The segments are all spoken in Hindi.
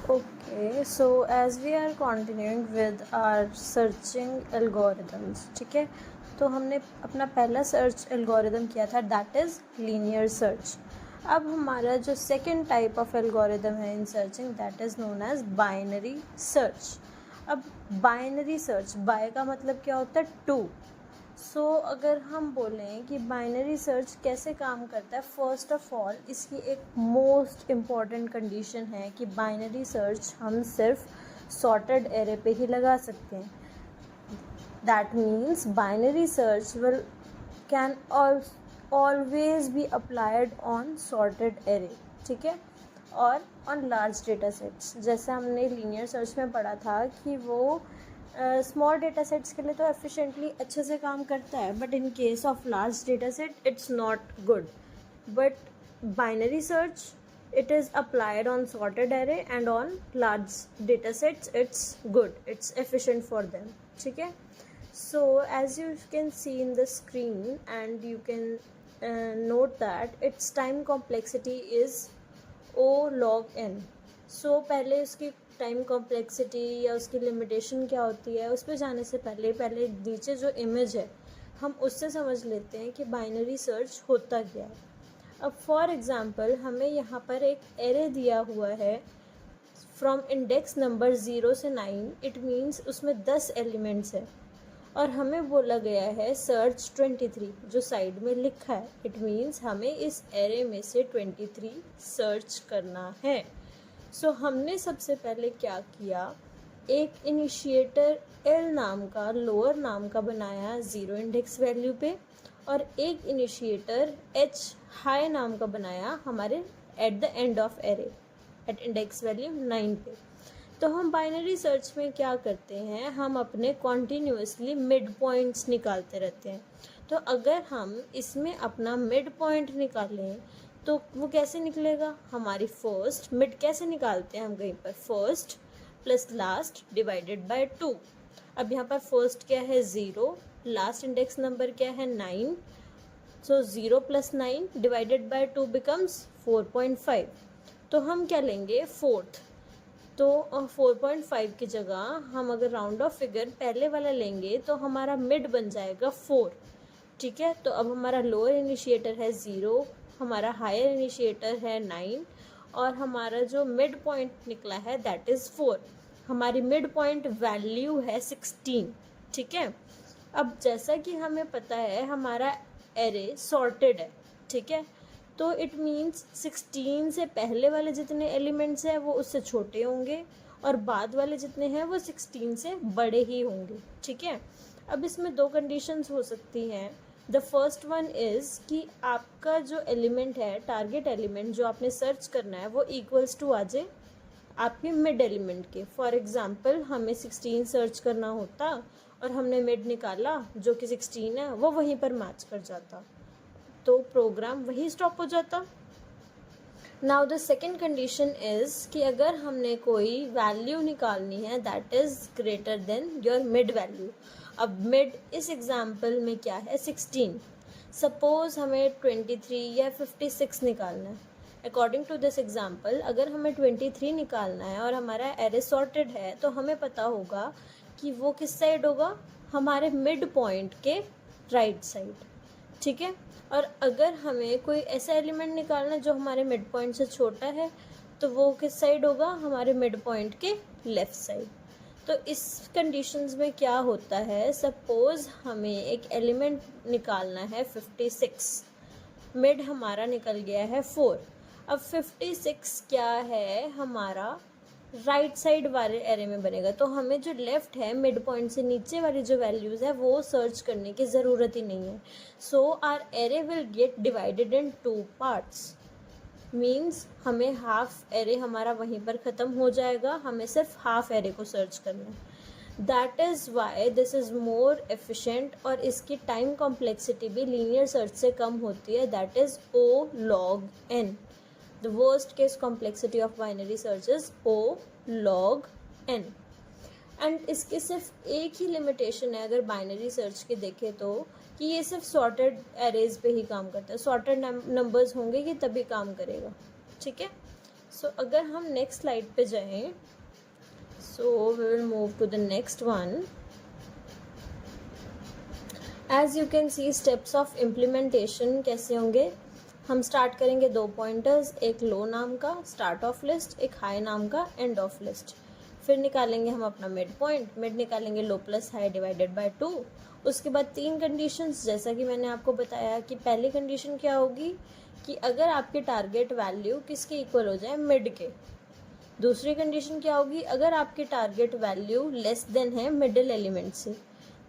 Okay, so as we are continuing with our searching algorithms, ठीक है, तो हमने अपना पहला सर्च एल्गोरिदम किया था, दैट इज़ लीनियर सर्च. अब हमारा जो सेकंड टाइप ऑफ एल्गोरिदम है in searching, that is known as binary search. अब बाइनरी सर्च, बाय का मतलब क्या होता है, टू. सो अगर हम बोलें कि बाइनरी सर्च कैसे काम करता है, फर्स्ट ऑफ ऑल इसकी एक मोस्ट इम्पॉर्टेंट कंडीशन है कि बाइनरी सर्च हम सिर्फ सॉर्टेड एरे पे ही लगा सकते हैं. That means binary search will can always be applied on sorted array, ठीक है, और ऑन लार्ज डेटा सेट्स. जैसे हमने लीनियर सर्च में पढ़ा था कि वो स्मॉल डेटा सेट्स के लिए तो एफिशिएंटली अच्छे से काम करता है, but in case of large data set it's not good. But binary search it is applied on sorted array and on large data sets it's good, it's efficient for them, ठीक है. So as you can see in the screen and you can note that its time complexity is O log n. So पहले उसकी टाइम कॉम्प्लेक्सिटी या उसकी लिमिटेशन क्या होती है उस पर जाने से पहले नीचे जो इमेज है हम उससे समझ लेते हैं कि बाइनरी सर्च होता क्या है. अब फॉर एग्ज़ाम्पल हमें यहाँ पर एक एरे दिया हुआ है फ्रॉम इंडेक्स नंबर 0 से 9. इट मीन्स उसमें 10 एलिमेंट्स है और हमें बोला गया है सर्च 23 जो साइड में लिखा है. इट मीन्स हमें इस एरे में से 23 सर्च करना है. सो हमने सबसे पहले क्या किया, एक इनिशिएटर एल नाम का, लोअर नाम का बनाया 0 इंडेक्स वैल्यू पे, और एक इनिशिएटर एच हाई नाम का बनाया हमारे at the end of array at index value 9 पे. तो हम बाइनरी सर्च में क्या करते हैं, हम अपने कॉन्टीन्यूसली मिड पॉइंट्स निकालते रहते हैं. तो अगर हम इसमें अपना मिड पॉइंट निकालें तो वो कैसे निकलेगा, हमारी फर्स्ट मिड कैसे निकालते हैं हम, कहीं पर first plus last divided by 2. अब यहाँ पर फर्स्ट क्या है 0, लास्ट इंडेक्स नंबर क्या है 9. सो 0 प्लस 9 डिवाइडेड बाय 2 बिकम्स 4.5. तो हम क्या लेंगे फोर्थ. तो 4.5 की जगह हम अगर राउंड ऑफ फिगर पहले वाला लेंगे तो हमारा मिड बन जाएगा 4, ठीक है. तो अब हमारा लोअर इनिशिएटर है 0, हमारा हायर इनिशिएटर है 9 और हमारा जो मिड पॉइंट निकला है दैट इज़ 4. हमारी मिड पॉइंट वैल्यू है 16, ठीक है. अब जैसा कि हमें पता है हमारा एरे सॉर्टेड है, ठीक है, तो इट मीन्स 16 से पहले वाले जितने एलिमेंट्स हैं वो उससे छोटे होंगे और बाद वाले जितने हैं वो 16 से बड़े ही होंगे, ठीक है. अब इसमें दो कंडीशंस हो सकती हैं. द फर्स्ट वन इज़ कि आपका जो एलिमेंट है, टारगेट एलिमेंट जो आपने सर्च करना है, वो इक्वल्स टू आ जाए आपके मिड एलिमेंट के. फॉर एग्ज़ाम्पल हमें 16 सर्च करना होता और हमने मिड निकाला जो कि 16 है, वो वहीं पर मैच कर जाता, तो प्रोग्राम वही स्टॉप हो जाता. Now the second condition is कि अगर हमने कोई वैल्यू निकालनी है that is greater than your mid value. अब मिड इस एग्जाम्पल में क्या है 16. सपोज़ हमें 23 या 56 निकालना है. अकॉर्डिंग टू दिस एग्जाम्पल अगर हमें 23 निकालना है और हमारा एरे सॉर्टेड है तो हमें पता होगा कि वो किस साइड होगा, हमारे मिड पॉइंट के राइट साइड, ठीक है. और अगर हमें कोई ऐसा एलिमेंट निकालना है जो हमारे मिड पॉइंट से छोटा है तो वो किस साइड होगा, हमारे मिड पॉइंट के लेफ़्ट साइड. तो इस कंडीशंस में क्या होता है, सपोज़ हमें एक एलिमेंट निकालना है 56, मिड हमारा निकल गया है 4. अब 56 क्या है, हमारा राइट साइड वाले एरे में बनेगा, तो हमें जो लेफ़्ट है मिड पॉइंट से नीचे वाली जो वैल्यूज़ है वो सर्च करने की ज़रूरत ही नहीं है. So our array will get divided in 2 parts. Means हमें हाफ एरे हमारा वहीं पर ख़त्म हो जाएगा, हमें सिर्फ हाफ एरे को सर्च करना है. That is why this is more efficient और इसकी टाइम कॉम्प्लेक्सिटी भी लीनियर सर्च से कम होती है, that is O log n. The worst case complexity of binary search is O log n. And इसकी सिर्फ एक ही लिमिटेशन है अगर बाइनरी सर्च के देखें तो, कि ये सिर्फ सॉर्टेड एरेज पे ही काम करता है. सॉर्टेड नंबर्स होंगे कि तभी काम करेगा, ठीक है. सो अगर हम नेक्स्ट स्लाइड पे जाएं, so we will move to the next one. As you can see steps of implementation कैसे होंगे. हम स्टार्ट करेंगे 2 पॉइंटर्स, एक लो नाम का स्टार्ट ऑफ लिस्ट, एक हाई नाम का एंड ऑफ लिस्ट. फिर निकालेंगे हम अपना मिड पॉइंट, मिड निकालेंगे लो प्लस हाई डिवाइडेड बाय 2. उसके बाद 3 कंडीशंस, जैसा कि मैंने आपको बताया कि पहली कंडीशन क्या होगी कि अगर आपके टारगेट वैल्यू किसके इक्वल हो जाए, मिड के. दूसरी कंडीशन क्या होगी, अगर आपके टारगेट वैल्यू लेस देन है मिडिल एलिमेंट से,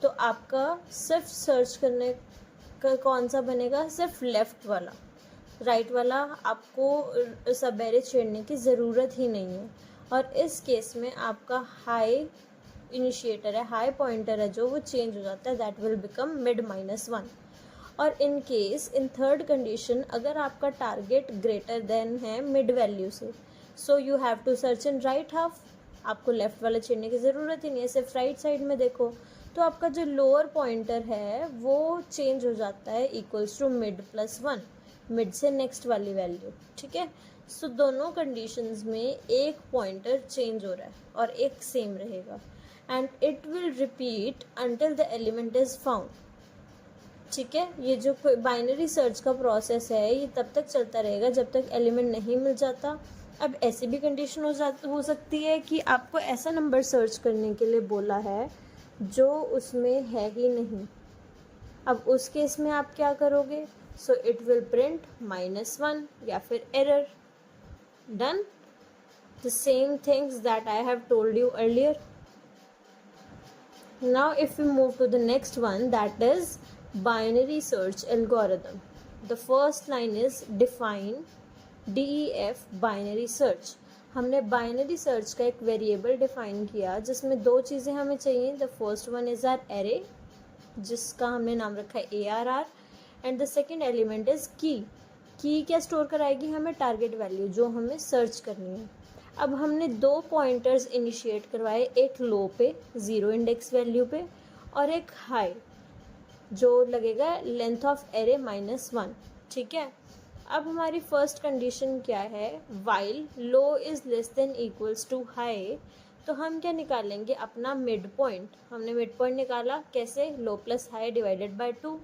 तो आपका सिर्फ सर्च करने का कौन सा बनेगा, सिर्फ लेफ़्ट वाला. राइट वाला आपको सब एरे छेड़ने की ज़रूरत ही नहीं है. और इस केस में आपका हाई इनिशिएटर है, हाई पॉइंटर है जो, वो चेंज हो जाता है, दैट विल बिकम मिड -1. और in case in third condition अगर आपका टारगेट ग्रेटर देन है मिड वैल्यू से, so you have to search in right half. आपको लेफ़्ट वाला छेड़ने की ज़रूरत ही नहीं है, सिर्फ राइट साइड में देखो. तो आपका जो लोअर पॉइंटर है वो चेंज हो जाता है इक्वल्स टू मिड +1, मिड से नेक्स्ट वाली वैल्यू. ठीक है. सो दोनों कंडीशंस में एक पॉइंटर चेंज हो रहा है और एक सेम रहेगा. And it will repeat until the element is found. ठीक है. ये जो बाइनरी सर्च का प्रोसेस है ये तब तक चलता रहेगा जब तक एलिमेंट नहीं मिल जाता. अब ऐसी भी कंडीशन हो सकती है कि आपको ऐसा नंबर सर्च करने के लिए बोला है जो उसमें है ही नहीं. अब उस केस में आप क्या करोगे, सो इट विल प्रिंट -1 या फिर error. Done. The same things that I have told you earlier. Now if we move to the next one, that is binary search algorithm. The first line is define DEF binary search. हमने बाइनरी सर्च का एक वेरिएबल डिफाइन किया जिसमें 2 चीज़ें हमें चाहिए. The first one is our array जिसका हमने नाम रखा है ARR, and the second element is key. Key क्या स्टोर कराएगी, हमें टारगेट वैल्यू जो हमें सर्च करनी है. अब हमने 2 पॉइंटर्स इनिशिएट करवाए, एक लो पे 0 इंडेक्स वैल्यू पे और एक हाई जो लगेगा लेंथ ऑफ एरे -1. ठीक है. अब हमारी फर्स्ट कंडीशन क्या है, while low is less than equals to high. तो हम क्या निकालेंगे, अपना मिड पॉइंट. हमने मिड पॉइंट निकाला कैसे, low plus high divided by 2.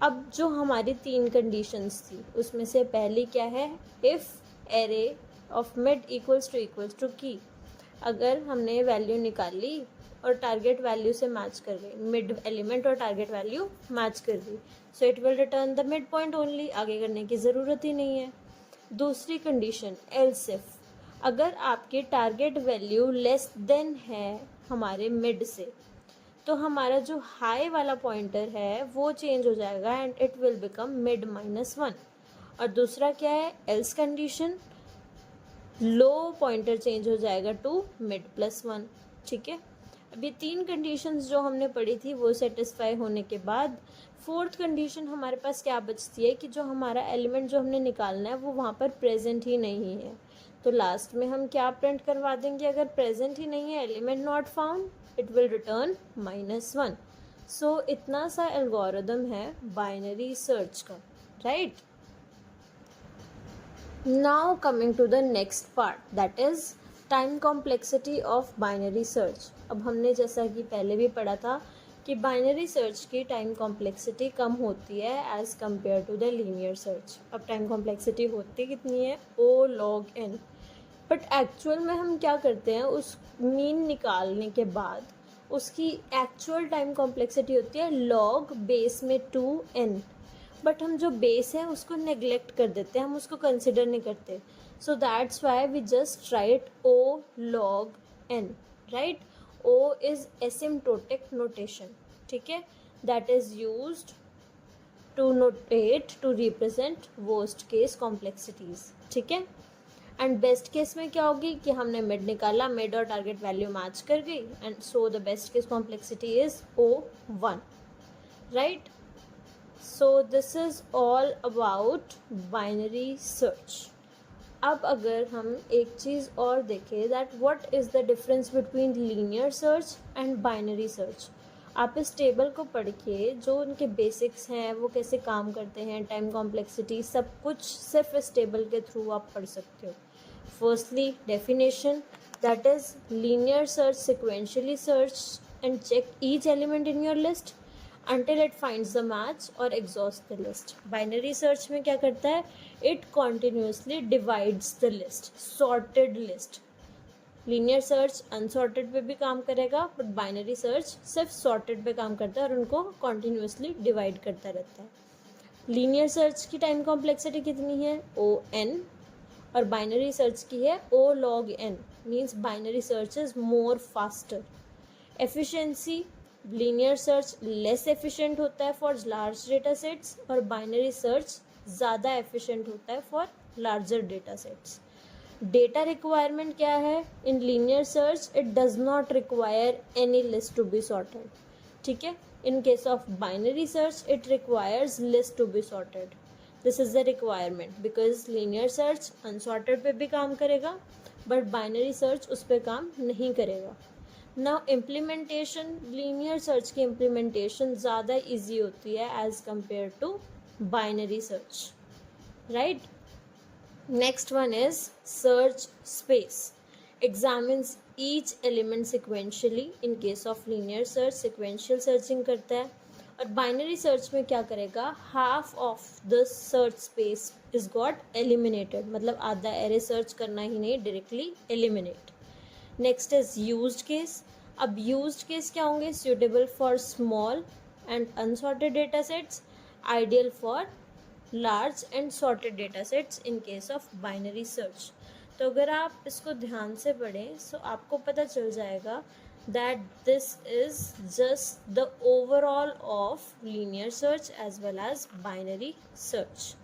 अब जो हमारी 3 कंडीशंस थी उसमें से पहली क्या है, if array of mid equals to key. अगर हमने वैल्यू निकाली और टारगेट वैल्यू से मैच कर गई, मिड एलिमेंट और टारगेट वैल्यू मैच कर गई, so it will return the mid point only. आगे करने की ज़रूरत ही नहीं है. दूसरी कंडीशन एल्स इफ, अगर आपके टारगेट वैल्यू लेस देन है हमारे मिड से, तो हमारा जो हाई वाला पॉइंटर है वो चेंज हो जाएगा and it will become mid -1. और दूसरा क्या है, एल्स कंडीशन, लो पॉइंटर चेंज हो जाएगा टू मिड +1. ठीक है. अभी 3 कंडीशंस जो हमने पढ़ी थी वो सेटिस्फाई होने के बाद फोर्थ कंडीशन हमारे पास क्या बचती है कि जो हमारा एलिमेंट जो हमने निकालना है वो वहाँ पर प्रेजेंट ही नहीं है. तो लास्ट में हम क्या प्रिंट करवा देंगे, अगर प्रेजेंट ही नहीं है, element not found, it will return -1. So इतना सा एल्गोरिदम है बाइनरी सर्च का. Right. Now coming to the next part, that is time complexity of binary search. अब हमने जैसा कि पहले भी पढ़ा था कि बाइनरी सर्च की टाइम कॉम्प्लेक्सिटी कम होती है as compare to the linear search. अब टाइम कॉम्प्लेक्सिटी होती कितनी है, O log n. But actual में हम क्या करते हैं, उस मीन निकालने के बाद उसकी एक्चुअल टाइम कॉम्प्लेक्सिटी होती है log बेस में 2n. बट हम जो बेस है उसको नेग्लेक्ट कर देते हैं, हम उसको कंसिडर नहीं करते. So that's why we just write O log n. राइट. O is asymptotic notation. ठीक है. That is used to notate to represent worst case complexities. ठीक है. एंड बेस्ट केस में क्या होगी कि हमने मिड निकाला, मिड और टारगेट वैल्यू मैच कर गई and so the best case complexity is O1. Right. So this is all about binary search. अब अगर हम एक चीज़ और देखें, that what is the difference between linear search and binary search. आप इस टेबल को पढ़ के जो उनके बेसिक्स हैं, वो कैसे काम करते हैं, टाइम कॉम्प्लेक्सिटी, सब कुछ सिर्फ इस टेबल के थ्रू आप पढ़ सकते हो. Firstly, definition, that is linear search sequentially search and check each element in your list until it finds the match or exhausts the list. Binary search में क्या करता है? It continuously divides the list, sorted list. Linear search unsorted पे भी काम करेगा, बट बाइनरी सर्च सिर्फ सॉर्टेड पे काम करता है और उनको कॉन्टिन्यूसली डिवाइड करता रहता है. लीनियर सर्च की टाइम कॉम्प्लेक्सिटी कितनी है? O(n) और बाइनरी सर्च की है O(log(n). Means binary search is more faster. Efficiency, linear search less efficient होता है फॉर लार्ज डेटा सेट्स और बाइनरी सर्च ज़्यादा एफिशिएंट होता है for larger data sets. Data requirement क्या है? In linear search it does not require any list to be sorted. ठीक है. In case of binary search it requires list to be sorted. This is the requirement because linear search unsorted पे भी काम करेगा बट बाइनरी सर्च उस पर काम नहीं करेगा. नाउ इम्प्लीमेंटेशन, लीनियर सर्च की इम्प्लीमेंटेशन ज़्यादा ईजी होती है as compare to binary search, right. Next one is search space. Examines each element sequentially. In case of linear search, sequential searching करता है. और binary search में क्या करेगा? Half of the search space is got eliminated. मतलब आधा array search करना ही नहीं, directly eliminate. Next is used case. अब used case क्या होंगे? Suitable for small and unsorted data sets, ideal for large and sorted data sets in case of binary search. तो अगर आप इसको ध्यान से पढ़ें तो आपको पता चल जाएगा that this is just the overall of linear search as well as binary search.